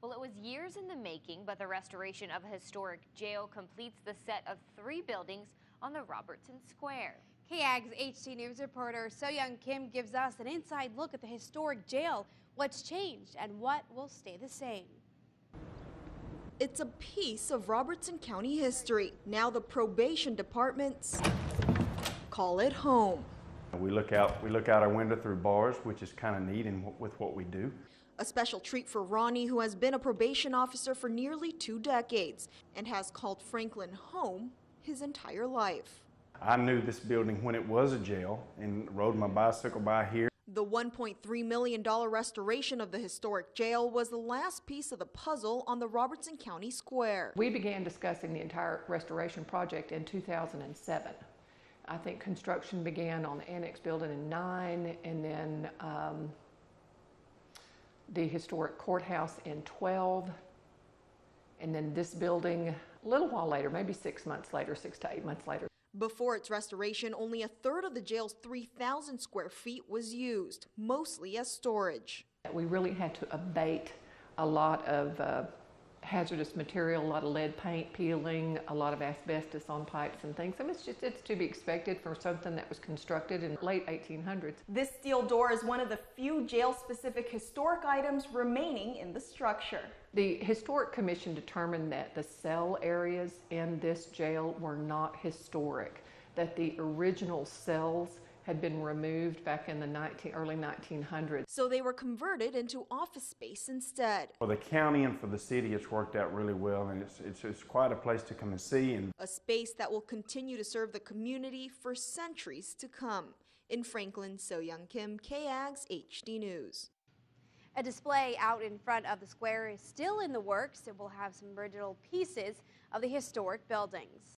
Well, it was years in the making, but the restoration of a historic jail completes the set of 3 buildings on the Robertson Square. KAGS HD News reporter So-Young Kim gives us an inside look at the historic jail, what's changed and what will stay the same. It's a piece of Robertson County history. Now the probation departments call it home. We look out our window through bars, which is kind of neat with what we do. A special treat for Ronnie, who has been a probation officer for nearly 2 decades and has called Franklin home his entire life. I knew this building when it was a jail and rode my bicycle by here. The $1.3 million restoration of the historic jail was the last piece of the puzzle on the Robertson County Square. We began discussing the entire restoration project in 2007. I think construction began on the annex building in 2009, and then the historic courthouse in 2012, and then this building a little while later, maybe 6 months later, 6 to 8 months later. Before its restoration, only a third of the jail's 3,000 square feet was used, mostly as storage. We really had to abate a lot of hazardous material, a lot of lead paint peeling, a lot of asbestos on pipes and things. I mean, it's to be expected for something that was constructed in the late 1800s. This steel door is one of the few jail-specific historic items remaining in the structure. The Historic Commission determined that the cell areas in this jail were not historic, that the original cells had been removed back in the early 1900s. So they were converted into office space instead. For the county and for the city, it's worked out really well, and it's quite a place to come and see. A space that will continue to serve the community for centuries to come. In Franklin, So-Young Kim, KAGS HD News. A display out in front of the square is still in the works. It will have some original pieces of the historic buildings.